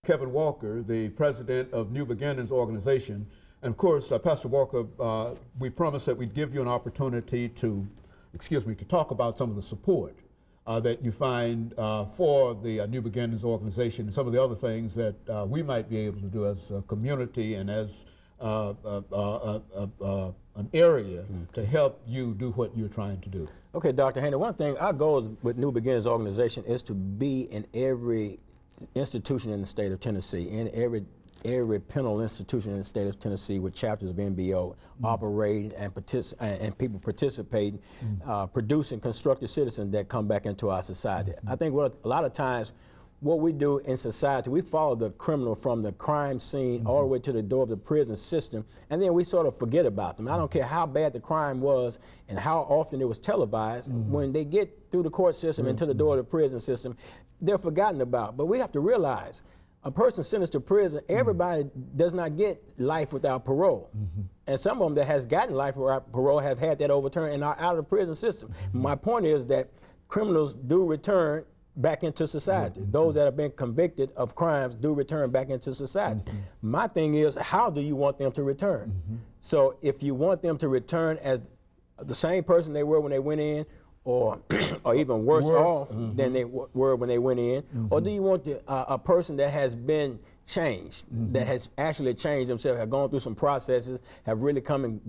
KWalker, the president of New Beginnings organization. And of course, Pastor Walker, we promised that we'd give you an opportunity to, to talk about some of the support that you find for the New Beginnings organization and some of the other things that we might be able to do as a community and as an area to help you do what you're trying to do. Okay, Dr. Haney, one thing, our goal with New Beginnings organization is to be in every institution in the state of Tennessee, in every penal institution in the state of Tennessee with chapters of NBO operating and people participating, producing constructive citizens that come back into our society. I think a lot of times what we do in society, we follow the criminal from the crime scene all the way to the door of the prison system, and then we sort of forget about them. I don't care how bad the crime was and how often it was televised. When they get through the court system and to the door of the prison system, they're forgotten about. But we have to realize, a person sentenced to prison, everybody does not get life without parole. And some of them that has gotten life without parole have had that overturned and are out of the prison system. My point is that criminals do return back into society. Those that have been convicted of crimes do return back into society. My thing is, how do you want them to return? So if you want them to return as the same person they were when they went in, or even worse off than they were when they went in, or do you want a person that has been changed, that has actually changed themselves, have gone through some processes, have really come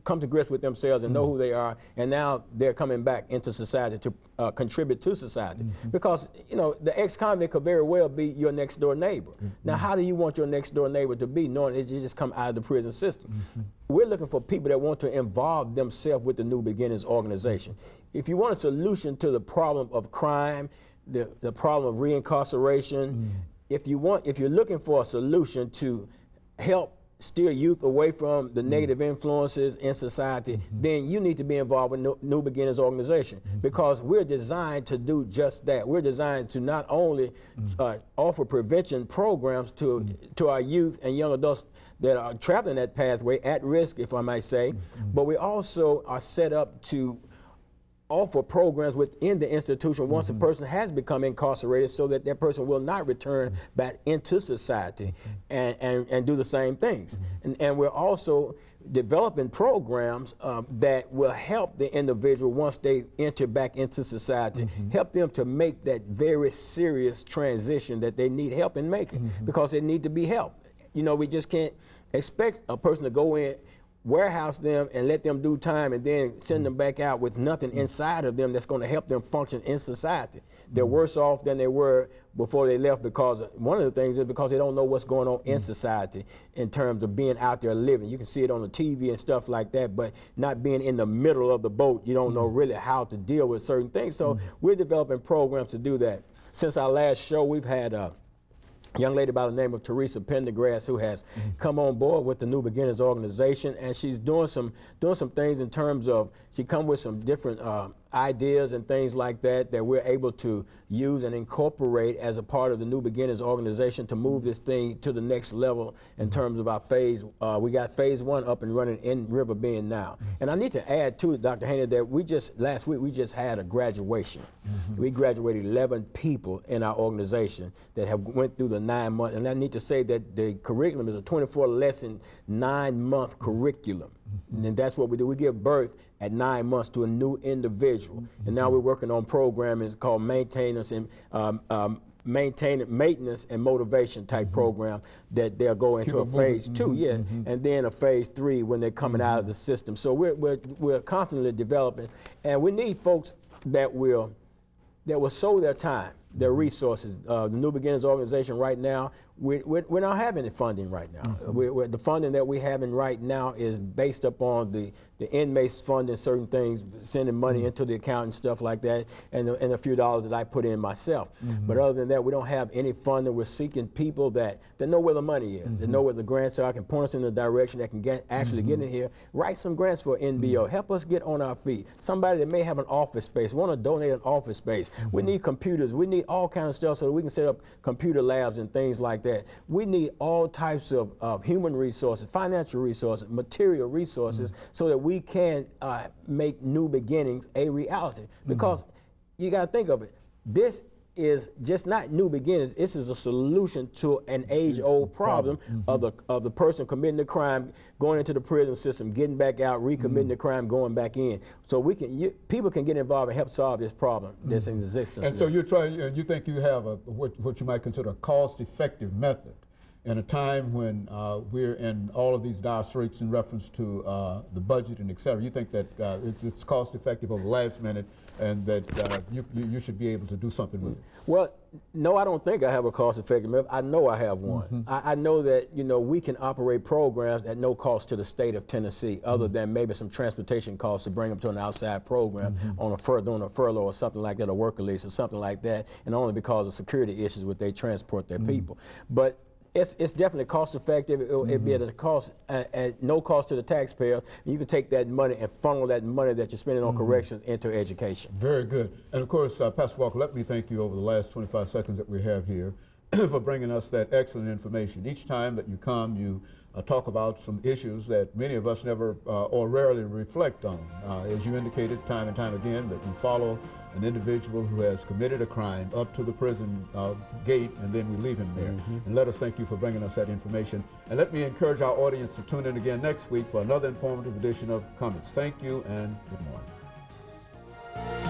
to grips with themselves and know who they are, and now they're coming back into society to contribute to society? Because, you know, the ex-convict could very well be your next door neighbor. Now, how do you want your next door neighbor to be, knowing that you just come out of the prison system? We're looking for people that want to involve themselves with the New Beginnings organization. If you want a solution to the problem of crime, the problem of reincarceration, if you're looking for a solution to help steer youth away from the negative influences in society, then you need to be involved with New Beginnings organization, because we're designed to do just that. We're designed to not only offer prevention programs to our youth and young adults that are traveling that pathway, at risk, if I might say, but we also are set up to offer programs within the institution once a person has become incarcerated, so that that person will not return back into society and do the same things. And we're also developing programs that will help the individual once they enter back into society, help them to make that very serious transition that they need help in making, because they need to be helped. You know, we just can't expect a person to go in, warehouse them and let them do time and then send them back out with nothing inside of them that's going to help them function in society. They're worse off than they were before they left, because one of the things is because they don't know what's going on in society in terms of being out there living. You can see it on the TV and stuff like that, but not being in the middle of the boat, you don't know really how to deal with certain things. So we're developing programs to do that. Since our last show, we've had a young lady by the name of Teresa Pendergrass, who has come on board with the New Beginnings organization, and she's doing some things in terms of, she come with some different ideas and things like that we're able to use and incorporate as a part of the New Beginnings organization to move this thing to the next level in terms of our phase. We got phase 1 up and running in River Bend now. And I need to add to it, Dr. Haney, that last week we just had a graduation. We graduated 11 people in our organization that have went through the 9 months, and I need to say that the curriculum is a 24 lesson, 9-month curriculum. And that's what we do. We give birth at 9 months to a new individual. And now we're working on programming called maintenance and motivation type program that they'll go into a phase 2, and then a phase 3 when they're coming out of the system. So we're constantly developing, and we need folks that will sow their time, their resources. The New Beginnings organization right now, we're not having any funding right now. The funding that we're having right now is based upon the inmates funding certain things, sending money into the account and stuff like that, and a few dollars that I put in myself. But other than that, we don't have any funding. We're seeking people that know where the money is, that know where the grants are, can point us in the direction that can actually get in here, write some grants for NBO, help us get on our feet. Somebody that may have an office space, want to donate an office space. We need computers. We need all kinds of stuff so that we can set up computer labs and things like that. We need all types of human resources, financial resources, material resources, so that we can make New Beginnings a reality. Because you got to think of it, this is just not new beginnings. This is a solution to an age-old problem of the person committing the crime, going into the prison system, getting back out, recommitting the crime, going back in. So people can get involved and help solve this problem that's in existence. And so you think you have what you might consider a cost-effective method in a time when we're in all of these dire straits in reference to the budget and et cetera. You think that it's cost-effective over the last minute, and that you should be able to do something with it? Well, no, I don't think I have a cost-effective method. I know I have one. I know that we can operate programs at no cost to the state of Tennessee, other than maybe some transportation costs to bring them to an outside program on doing a furlough or something like that, a work release or something like that, and only because of security issues would they transport their people. But it's definitely cost effective. It'd be at a cost, at no cost to the taxpayer. You can take that money and funnel that money that you're spending on corrections into education. Very good. And of course, Pastor Walker, let me thank you over the last 25 seconds that we have here for bringing us that excellent information. Each time that you come, you talk about some issues that many of us never or rarely reflect on. As you indicated time and time again, that you follow an individual who has committed a crime up to the prison gate, and then we leave him there. And let us thank you for bringing us that information. And let me encourage our audience to tune in again next week for another informative edition of Comments. Thank you and good morning.